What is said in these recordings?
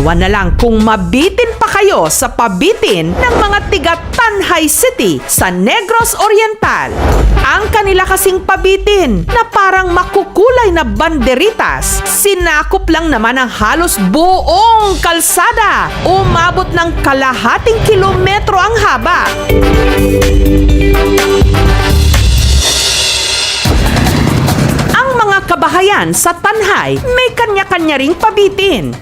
Ewan na lang kung mabitin pa kayo sa pabitin ng mga tiga Tanhay City sa Negros Oriental. Ang kanila kasing pabitin na parang makukulay na banderitas, sinakop lang naman ang halos buong kalsada. Umabot ng kalahating kilometro ang haba. Ang mga kabahayan sa Tanhay may kanya-kanya ring pabitin.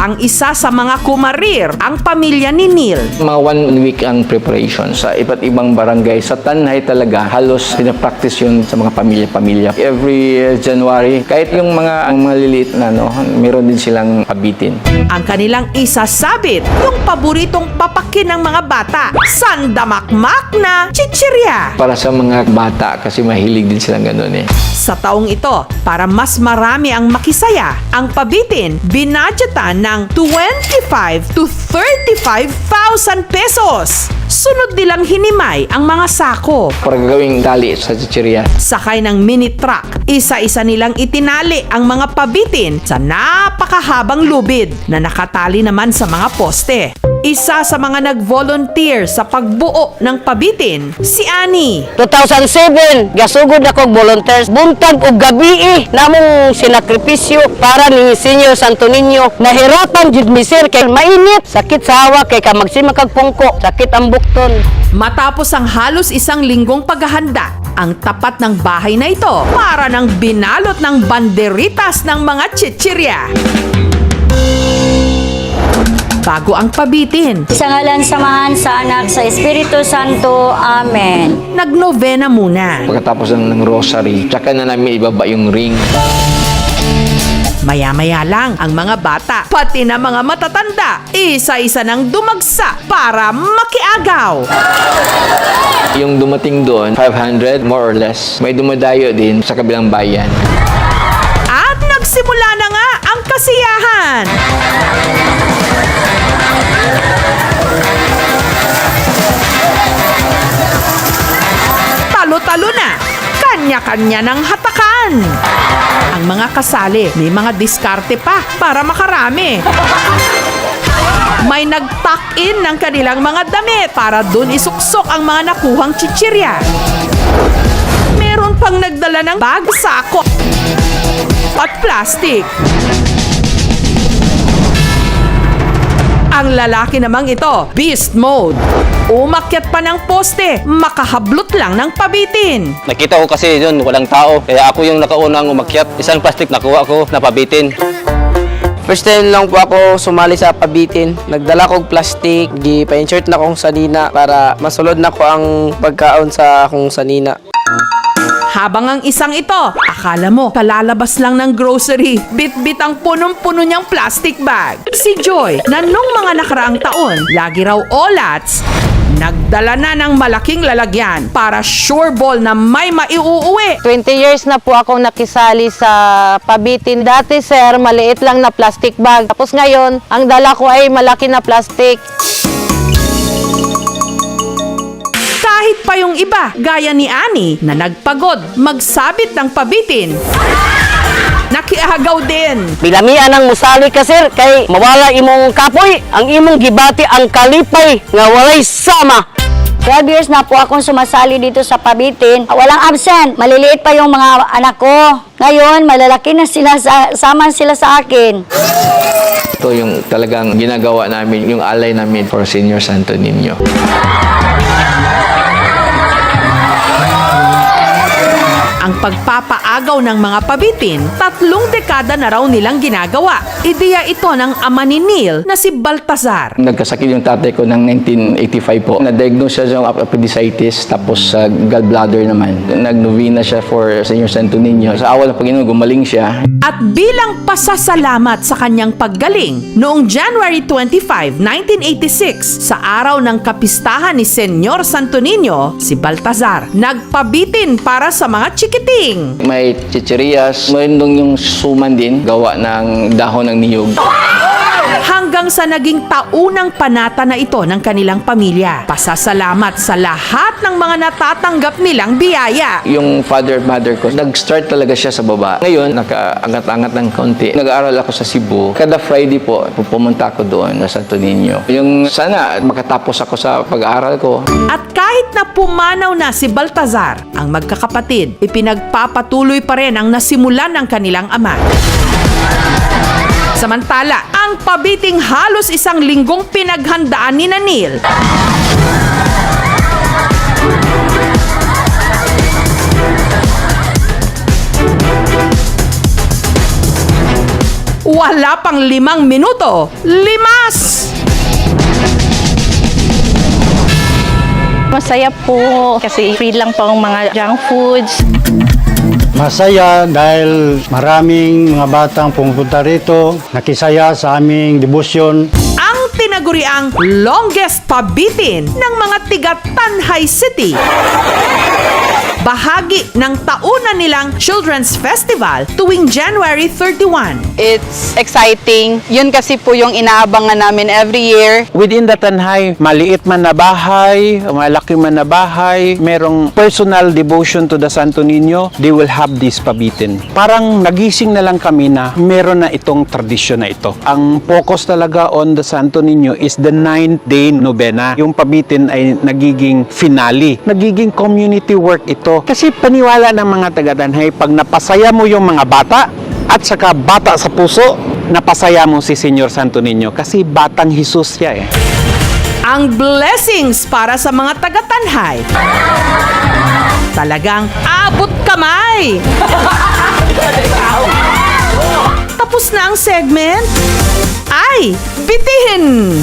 Ang isa sa mga kumarir, ang pamilya ni Neil. Mga 1 week ang preparation sa iba't ibang barangay. Sa Tanhay talaga, halos pinapractice yun sa mga pamilya-pamilya. Every January, kahit yung mga liliit na, meron din silang pabitin. Ang kanilang isasabit, yung paboritong papakin ng mga bata, sandamakmak na chichirya. Para sa mga bata, kasi mahilig din silang ganun eh. Sa taong ito, para mas marami ang makisaya, ang pabitin, binadgetan ng 25 to 35,000 pesos. Sunod nilang hinimay ang mga sako. Para gagawing tali sa chichirya. Sakay ng mini truck, isa-isa nilang itinali ang mga pabitin sa napakahabang lubid na nakatali naman sa mga poste. Isa sa mga nag-volunteer sa pagbuo ng pabitin, si Annie. 2007, gasugod akong volunteers. Buntag og gabi namong sinakripisyo para ni Senior Santo Niño. Nahirapan jud mi sir kay mainit, sakit sa hawak kay ka magsimakag pungko, sakit ang bukton. Matapos ang halos isang linggong paghahanda, ang tapat ng bahay na ito para ng binalot ng banderitas ng mga chichirya. Bago ang pabitin, Sa ngalan, samahan sa anak, sa Espiritu Santo. Amen. nagnovena muna. Pagkatapos ng rosary, tsaka na namin ibaba yung ring. Maya-maya lang ang mga bata, pati na mga matatanda, isa-isa nang dumagsa para makiagaw. Yung dumating doon, 500 more or less. May dumadayo din sa kabilang bayan. At nagsimula na nga ang kasiyahan. Talo-talo na, kanya-kanya ng hatakan. Ang mga kasali, may mga diskarte pa para makarami. May nag-tuck in ng kanilang mga damit para dun isuksok ang mga nakuhang chichirya. Meron pang nagdala ng bag, sako at plastic. Ang lalaki namang ito, beast mode. Umakyat pa ng poste, makahablot lang ng pabitin. Nakita ko kasi yun, walang tao. Kaya ako yung nakaunang umakyat. Isang plastic nakuha ko, napabitin. First time lang po ako sumali sa pabitin. Nagdala kong plastic, pa-insert na akong sanina para masulod na ko ang pagkaon sa akong sanina. Habang ang isang ito, akala mo kalalabas lang ng grocery, bit-bit ang punong-puno niyang plastic bag. Si Joy, na nung mga nakaraang taon, lagi raw olats, nagdala na ng malaking lalagyan para sure ball na may maiuuwi. 20 years na po ako nakisali sa pabitin. Dati sir, maliit lang na plastic bag. Tapos ngayon, ang dala ko ay malaki na plastic. Kahit pa yung iba, gaya ni Annie, na nagpagod magsabit ng pabitin, nakiagaw din. Bilamian ang musali ka sir, kay mawala imong kapoy. Ang imong gibati ang kalipay nga walay sama. 12 years na po akong sumasali dito sa pabitin. Walang absent. Maliliit pa yung mga anak ko. Ngayon, malalaki na sila, sama sila sa akin. Ito yung talagang ginagawa namin, yung alay namin for Senior Santo Niño. Ang pagpapaagaw ng mga pabitin, 3 dekada na raw nilang ginagawa. Ideya ito ng ama ni Neil na si Baltazar. Nagkasakit yung tatay ko ng 1985 po. Na-diagnose siya sa appendicitis, tapos sa gallbladder naman. Nag-novena siya for Senior Santo Niño. Sa awal ng Panginoon, gumaling siya. At bilang pasasalamat sa kanyang paggaling, noong January 25, 1986, sa araw ng kapistahan ni Senyor Santo Niño, si Baltazar nagpabitin para sa mga chikiting. May chichirias, mayroon yung suman din, gawa ng dahon ng niyog. hanggang sa naging taunang panata na ito ng kanilang pamilya. Pasasalamat sa lahat ng mga natatanggap nilang biyaya. Yung father at mother ko, nag-start talaga siya sa baba. Ngayon, nakaangat-angat ng konti. Nag-aaral ako sa Cebu. Kada Friday po, pumunta ako doon sa Santo Niño. Yung sana makatapos ako sa pag-aaral ko. At kahit na pumanaw na si Baltazar, ang magkakapatid, ipinagpapatuloy pa rin ang nasimulan ng kanilang ama. Samantala, ang pabiting halos isang linggong pinaghandaan ni Neil. Wala pang 5 minuto, limas! Masaya po kasi free lang po ang mga junk foods. Masaya dahil maraming mga batang pumupunta rito, nakisaya sa aming debosyon. Ang tinaguriang longest pabitin ng mga tiga Tanhay City. Bahagi ng taunan nilang Children's Festival tuwing January 31. It's exciting. Yun kasi po yung inaabangan namin every year. Within the Tanhay, maliit man na bahay, malaki man na bahay, merong personal devotion to the Santo Niño, they will have this pabitin. Parang nagising na lang kami na meron na itong tradisyon na ito. Ang focus talaga on the Santo Niño is the 9th day novena. Yung pabitin ay nagiging finale. Nagiging community work ito. Kasi paniwala ng mga taga-Tanhay, pag napasaya mo yung mga bata, at saka bata sa puso, napasaya mo si Señor Santo Niño kasi batang Jesus siya eh. Ang blessings para sa mga taga-Tanhay. Talagang abot kamay. Tapos na ang segment. Ay, bitin!